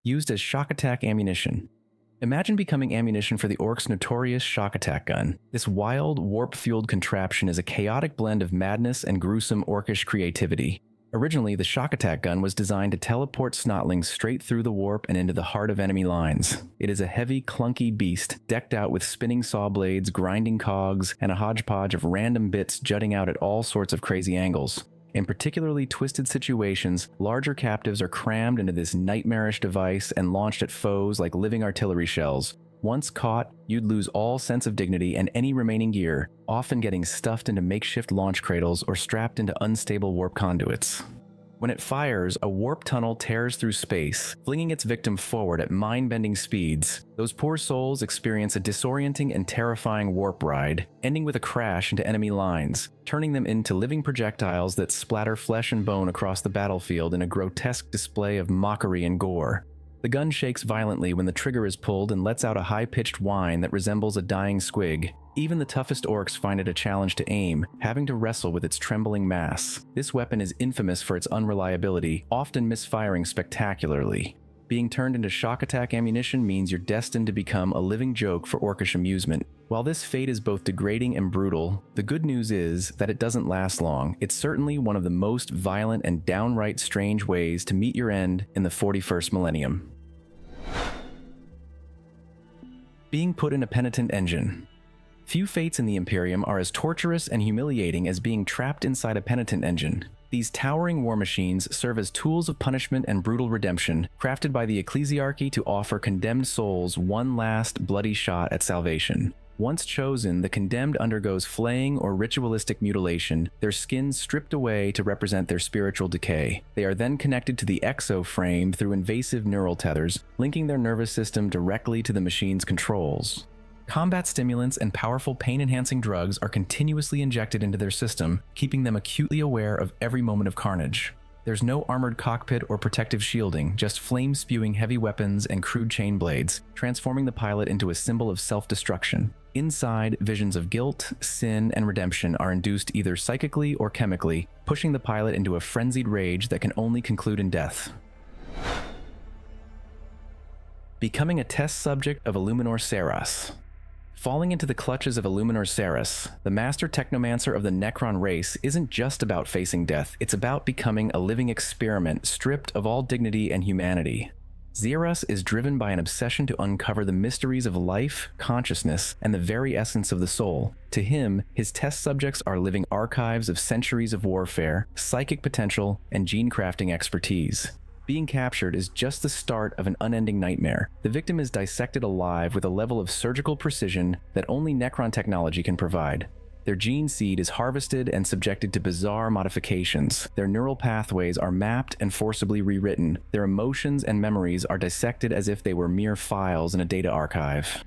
used as Shokk Attack ammunition. Imagine becoming ammunition for the Orcs' notorious Shokk Attack gun. This wild, warp-fueled contraption is a chaotic blend of madness and gruesome Orcish creativity. Originally, the Shokk Attack gun was designed to teleport snotlings straight through the warp and into the heart of enemy lines. It is a heavy, clunky beast, decked out with spinning saw blades, grinding cogs, and a hodgepodge of random bits jutting out at all sorts of crazy angles. In particularly twisted situations, larger captives are crammed into this nightmarish device and launched at foes like living artillery shells. Once caught, you'd lose all sense of dignity and any remaining gear, often getting stuffed into makeshift launch cradles or strapped into unstable warp conduits. When it fires, a warp tunnel tears through space, flinging its victim forward at mind-bending speeds. Those poor souls experience a disorienting and terrifying warp ride, ending with a crash into enemy lines, turning them into living projectiles that splatter flesh and bone across the battlefield in a grotesque display of mockery and gore. The gun shakes violently when the trigger is pulled and lets out a high-pitched whine that resembles a dying squig. Even the toughest orcs find it a challenge to aim, having to wrestle with its trembling mass. This weapon is infamous for its unreliability, often misfiring spectacularly. Being turned into Shokk Attack ammunition means you're destined to become a living joke for orcish amusement. While this fate is both degrading and brutal, the good news is that it doesn't last long. It's certainly one of the most violent and downright strange ways to meet your end in the 41st millennium. Being put in a Penitent Engine. Few fates in the Imperium are as torturous and humiliating as being trapped inside a Penitent Engine. These towering war machines serve as tools of punishment and brutal redemption, crafted by the Ecclesiarchy to offer condemned souls one last bloody shot at salvation. Once chosen, the condemned undergoes flaying or ritualistic mutilation, their skins stripped away to represent their spiritual decay. They are then connected to the exo-frame through invasive neural tethers, linking their nervous system directly to the machine's controls. Combat stimulants and powerful pain-enhancing drugs are continuously injected into their system, keeping them acutely aware of every moment of carnage. There's no armored cockpit or protective shielding, just flame-spewing heavy weapons and crude chain blades, transforming the pilot into a symbol of self-destruction. Inside, visions of guilt, sin, and redemption are induced either psychically or chemically, pushing the pilot into a frenzied rage that can only conclude in death. Becoming a test subject of Illuminor Szeras. Falling into the clutches of Illuminor Szeras, the master technomancer of the Necron race, isn't just about facing death, it's about becoming a living experiment stripped of all dignity and humanity. Szeras is driven by an obsession to uncover the mysteries of life, consciousness, and the very essence of the soul. To him, his test subjects are living archives of centuries of warfare, psychic potential, and gene-crafting expertise. Being captured is just the start of an unending nightmare. The victim is dissected alive with a level of surgical precision that only Necron technology can provide. Their gene seed is harvested and subjected to bizarre modifications. Their neural pathways are mapped and forcibly rewritten. Their emotions and memories are dissected as if they were mere files in a data archive.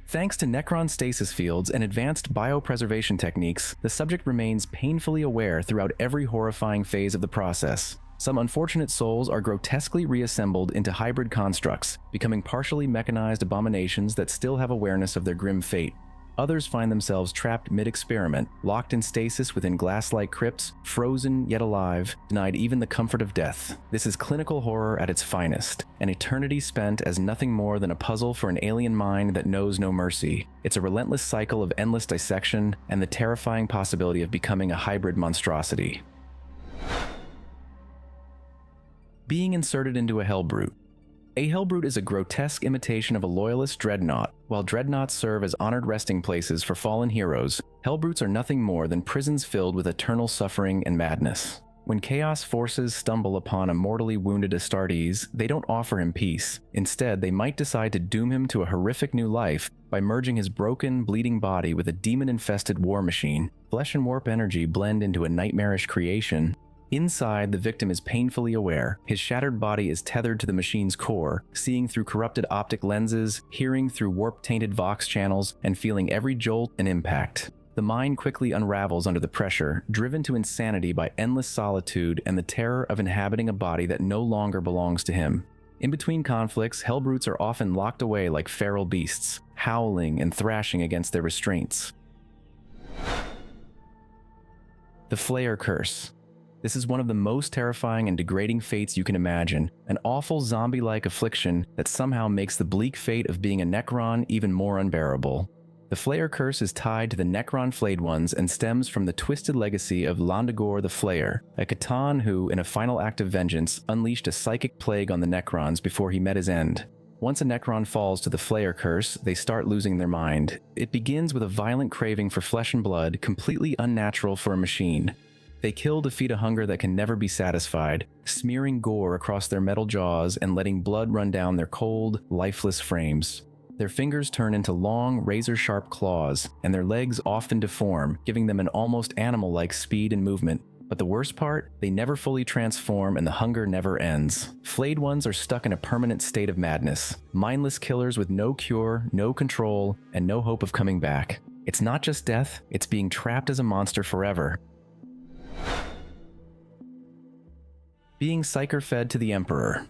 Thanks to Necron stasis fields and advanced biopreservation techniques, the subject remains painfully aware throughout every horrifying phase of the process. Some unfortunate souls are grotesquely reassembled into hybrid constructs, becoming partially mechanized abominations that still have awareness of their grim fate. Others find themselves trapped mid-experiment, locked in stasis within glass-like crypts, frozen yet alive, denied even the comfort of death. This is clinical horror at its finest, an eternity spent as nothing more than a puzzle for an alien mind that knows no mercy. It's a relentless cycle of endless dissection and the terrifying possibility of becoming a hybrid monstrosity. Being inserted into a Helbrute. A Helbrute is a grotesque imitation of a loyalist dreadnought. While dreadnoughts serve as honored resting places for fallen heroes, Helbrutes are nothing more than prisons filled with eternal suffering and madness. When Chaos forces stumble upon a mortally wounded Astartes, they don't offer him peace. Instead, they might decide to doom him to a horrific new life by merging his broken, bleeding body with a demon-infested war machine. Flesh and warp energy blend into a nightmarish creation. Inside, the victim is painfully aware. His shattered body is tethered to the machine's core, seeing through corrupted optic lenses, hearing through warp-tainted vox channels, and feeling every jolt and impact. The mind quickly unravels under the pressure, driven to insanity by endless solitude and the terror of inhabiting a body that no longer belongs to him. In between conflicts, Helbrutes are often locked away like feral beasts, howling and thrashing against their restraints. The Flayer Curse. This is one of the most terrifying and degrading fates you can imagine, an awful zombie-like affliction that somehow makes the bleak fate of being a Necron even more unbearable. The Flayer Curse is tied to the Necron Flayed Ones and stems from the twisted legacy of Landagor the Flayer, a Catan who, in a final act of vengeance, unleashed a psychic plague on the Necrons before he met his end. Once a Necron falls to the Flayer Curse, they start losing their mind. It begins with a violent craving for flesh and blood, completely unnatural for a machine. They kill to feed a hunger that can never be satisfied, smearing gore across their metal jaws and letting blood run down their cold, lifeless frames. Their fingers turn into long, razor-sharp claws, and their legs often deform, giving them an almost animal-like speed and movement. But the worst part? They never fully transform and the hunger never ends. Flayed Ones are stuck in a permanent state of madness. Mindless killers with no cure, no control, and no hope of coming back. It's not just death, it's being trapped as a monster forever. Being Psyker fed to the Emperor.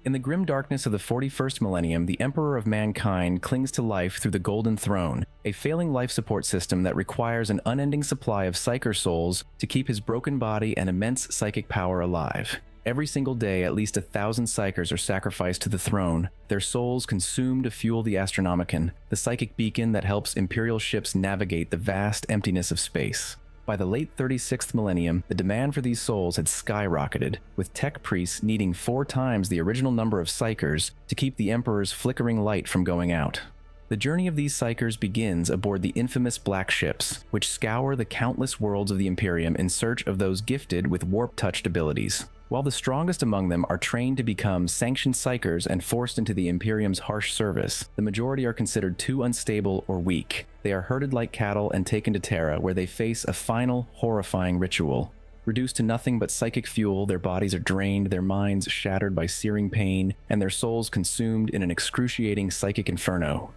In the grim darkness of the 41st millennium, the Emperor of Mankind clings to life through the Golden Throne, a failing life support system that requires an unending supply of Psyker souls to keep his broken body and immense psychic power alive. Every single day, at least 1,000 Psykers are sacrificed to the throne, their souls consumed to fuel the Astronomicon, the psychic beacon that helps Imperial ships navigate the vast emptiness of space. By the late 36th millennium, the demand for these souls had skyrocketed, with tech priests needing 4 times the original number of Psykers to keep the Emperor's flickering light from going out. The journey of these Psykers begins aboard the infamous Black Ships, which scour the countless worlds of the Imperium in search of those gifted with warp-touched abilities. While the strongest among them are trained to become sanctioned Psykers and forced into the Imperium's harsh service, the majority are considered too unstable or weak. They are herded like cattle and taken to Terra, where they face a final, horrifying ritual. Reduced to nothing but psychic fuel, their bodies are drained, their minds shattered by searing pain, and their souls consumed in an excruciating psychic inferno.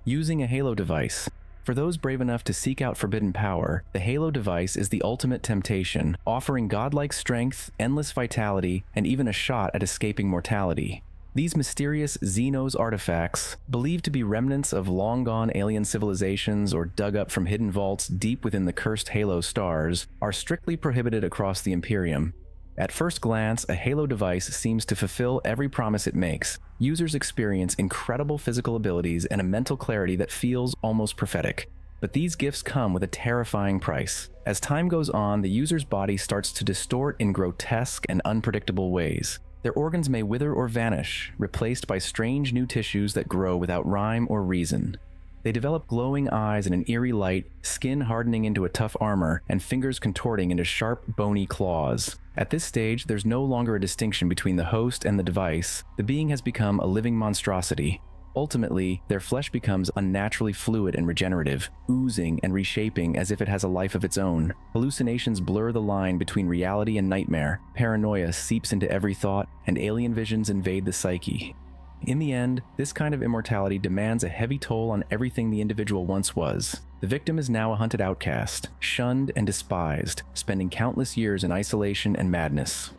Using a Halo device. For those brave enough to seek out forbidden power, the Halo device is the ultimate temptation, offering godlike strength, endless vitality, and even a shot at escaping mortality. These mysterious Xenos artifacts, believed to be remnants of long-gone alien civilizations or dug up from hidden vaults deep within the cursed Halo stars, are strictly prohibited across the Imperium. At first glance, a Halo device seems to fulfill every promise it makes. Users experience incredible physical abilities and a mental clarity that feels almost prophetic. But these gifts come with a terrifying price. As time goes on, the user's body starts to distort in grotesque and unpredictable ways. Their organs may wither or vanish, replaced by strange new tissues that grow without rhyme or reason. They develop glowing eyes and an eerie light, skin hardening into a tough armor, and fingers contorting into sharp, bony claws. At this stage, there's no longer a distinction between the host and the device. The being has become a living monstrosity. Ultimately, their flesh becomes unnaturally fluid and regenerative, oozing and reshaping as if it has a life of its own. Hallucinations blur the line between reality and nightmare. Paranoia seeps into every thought, and alien visions invade the psyche. In the end, this kind of immortality demands a heavy toll on everything the individual once was. The victim is now a hunted outcast, shunned and despised, spending countless years in isolation and madness.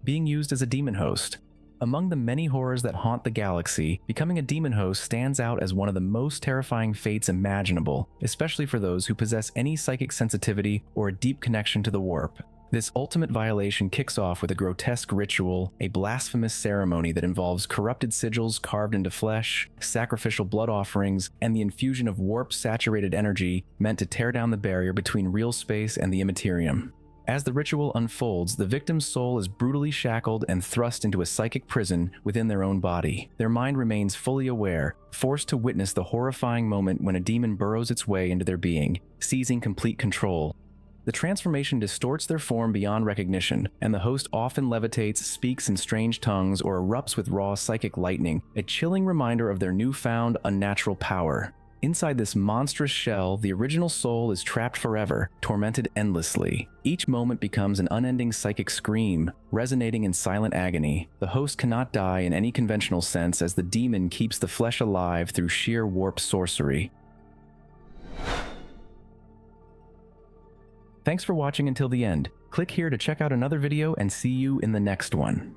Being used as a Daemonhost. Among the many horrors that haunt the galaxy, becoming a Daemonhost stands out as one of the most terrifying fates imaginable, especially for those who possess any psychic sensitivity or a deep connection to the warp. This ultimate violation kicks off with a grotesque ritual, a blasphemous ceremony that involves corrupted sigils carved into flesh, sacrificial blood offerings, and the infusion of warp-saturated energy meant to tear down the barrier between real space and the immaterium. As the ritual unfolds, the victim's soul is brutally shackled and thrust into a psychic prison within their own body. Their mind remains fully aware, forced to witness the horrifying moment when a demon burrows its way into their being, seizing complete control. The transformation distorts their form beyond recognition, and the host often levitates, speaks in strange tongues, or erupts with raw psychic lightning, a chilling reminder of their newfound unnatural power. Inside this monstrous shell, the original soul is trapped forever, tormented endlessly. Each moment becomes an unending psychic scream, resonating in silent agony. The host cannot die in any conventional sense, as the demon keeps the flesh alive through sheer warp sorcery. Thanks for watching until the end. Click here to check out another video and see you in the next one.